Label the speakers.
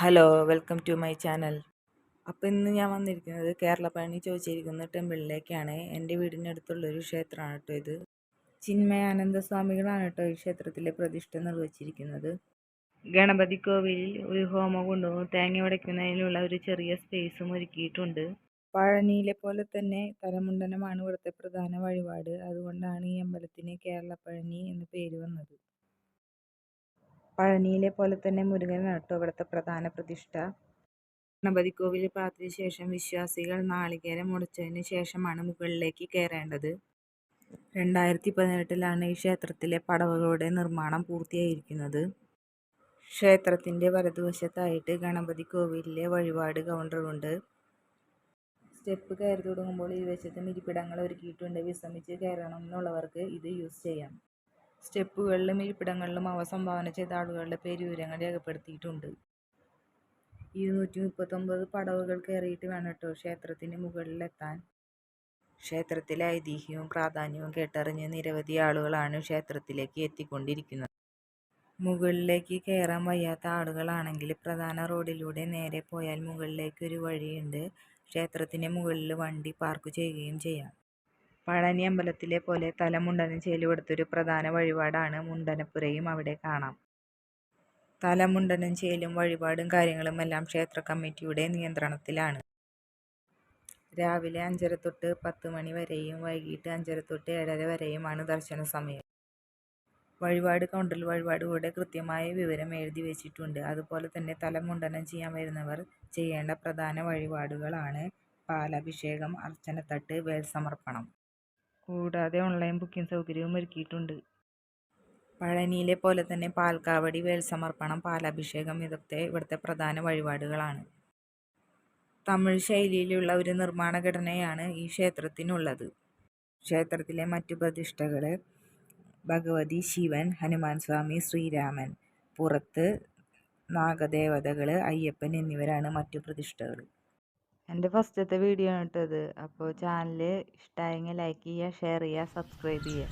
Speaker 1: Hello welcome to my channel. അപ്പോൾ ഇന്ന് ഞാൻ വന്നിരിക്കുന്നത് കേരളപ്പഴനി ചോദിച്ചിരിക്കുന്ന ടെമ്പിളിലേക്കാണ്. എൻ്റെ വീടിനടുത്തുള്ളൊരു ക്ഷേത്രമാണ് കേട്ടോ ഇത്. ചിന്മയാനന്ദ സ്വാമികളാണ് കേട്ടോ ഈ ക്ഷേത്രത്തിലെ പ്രതിഷ്ഠ നിർവഹിച്ചിരിക്കുന്നത്. ഗണപതി കോവിലിൽ ഒരു ഹോമകുണ്ടവും തേങ്ങ ഉടയ്ക്കുന്നതിനുള്ള ഒരു ചെറിയ സ്പേസും ഒരുക്കിയിട്ടുണ്ട്. പഴനിയിലെ പോലെ തന്നെ തലമുണ്ടനമാണ് ഇവിടുത്തെ പ്രധാന വഴിപാട്. അതുകൊണ്ടാണ് ഈ അമ്പലത്തിന് കേരളപ്പഴനി എന്ന് പേര് വന്നത്. പഴനിയിലെ പോലെ തന്നെ മുരുകനാണ് കേട്ടോ ഇവിടുത്തെ പ്രധാന പ്രതിഷ്ഠ. ഗണപതി കോവിലിൽ പ്രാർത്ഥിച്ച ശേഷം വിശ്വാസികൾ നാളികേരം മുടച്ചതിന് ശേഷമാണ് മുകളിലേക്ക് കയറേണ്ടത്. 2018 ഈ ക്ഷേത്രത്തിലെ പടവുകളുടെ നിർമ്മാണം പൂർത്തിയായിരിക്കുന്നത്. ക്ഷേത്രത്തിൻ്റെ വലതുവശത്തായിട്ട് ഗണപതി കോവിലിലെ വഴിപാട് കൗണ്ടറുണ്ട്. സ്റ്റെപ്പ് കയറി തുടങ്ങുമ്പോൾ ഇരുവശത്തും ഇരിപ്പിടങ്ങൾ ഒരുക്കിയിട്ടുണ്ട്. വിശ്രമിച്ച് കയറണം എന്നുള്ളവർക്ക് ഇത് യൂസ് ചെയ്യാം. സ്റ്റെപ്പുകളിലും ഇരിപ്പിടങ്ങളിലും അവ സംഭാവന ചെയ്ത ആളുകളുടെ പേരുവിവരങ്ങൾ രേഖപ്പെടുത്തിയിട്ടുണ്ട്. 239 പടവുകൾ കയറിയിട്ട് വേണം കേട്ടോ ക്ഷേത്രത്തിന് മുകളിലെത്താൻ. ക്ഷേത്രത്തിലെ ഐതിഹ്യവും പ്രാധാന്യവും കേട്ടറിഞ്ഞ് നിരവധി ആളുകളാണ് ക്ഷേത്രത്തിലേക്ക് എത്തിക്കൊണ്ടിരിക്കുന്നത്. മുകളിലേക്ക് കയറാൻ വയ്യാത്ത ആളുകളാണെങ്കിൽ പ്രധാന റോഡിലൂടെ നേരെ പോയാൽ മുകളിലേക്ക് ഒരു വഴിയുണ്ട്. ക്ഷേത്രത്തിന് മുകളിൽ വണ്ടി പാർക്ക് ചെയ്യുകയും ചെയ്യാം. പഴനി അമ്പലത്തിലെ പോലെ തലമുണ്ടനം ചെയ്യൽ ഇവിടുത്തെ ഒരു പ്രധാന വഴിപാടാണ്. മുണ്ടനപ്പുരയും അവിടെ കാണാം. തലമുണ്ടനം ചെയ്യലും വഴിപാടും കാര്യങ്ങളും എല്ലാം ക്ഷേത്ര കമ്മിറ്റിയുടെ നിയന്ത്രണത്തിലാണ്. രാവിലെ 5:30 തൊട്ട് 10 മണി വരെയും വൈകിട്ട് 5:30 തൊട്ട് 7:30 വരെയുമാണ് ദർശന സമയം. വഴിപാട് കൗണ്ടറിൽ വഴിപാടുകളുടെ കൃത്യമായ വിവരം എഴുതി വെച്ചിട്ടുണ്ട്. അതുപോലെ തന്നെ തലമുണ്ടനം ചെയ്യാൻ വരുന്നവർ ചെയ്യേണ്ട പ്രധാന വഴിപാടുകളാണ് പാലഭിഷേകം, അർച്ചനത്തട്ട്, വേൽ സമർപ്പണം. കൂടാതെ ഓൺലൈൻ ബുക്കിംഗ് സൗകര്യവും ഒരുക്കിയിട്ടുണ്ട്. പഴനിയിലെ പോലെ തന്നെ പാൽക്കാവടി, വേൽ സമർപ്പണം, പാലഭിഷേകം ഇതൊക്കെ ഇവിടുത്തെ പ്രധാന വഴിപാടുകളാണ്. തമിഴ് ശൈലിയിലുള്ള ഒരു നിർമ്മാണ ഘടനയാണ് ഈ ക്ഷേത്രത്തിനുള്ളത്. ക്ഷേത്രത്തിലെ മറ്റു പ്രതിഷ്ഠകൾ ഭഗവതി, ശിവൻ, ഹനുമാൻ സ്വാമി, ശ്രീരാമൻ, പുറത്ത് നാഗദേവതകൾ, അയ്യപ്പൻ എന്നിവരാണ് മറ്റു പ്രതിഷ്ഠകൾ. എൻ്റെ ഫസ്റ്റത്തെ വീഡിയോ ആണ് കേട്ടത്. അപ്പോൾ ചാനൽ ഇഷ്ടമായെങ്കിൽ ലൈക്ക് ചെയ്യുക, ഷെയർ ചെയ്യുക, സബ്സ്ക്രൈബ് ചെയ്യുക.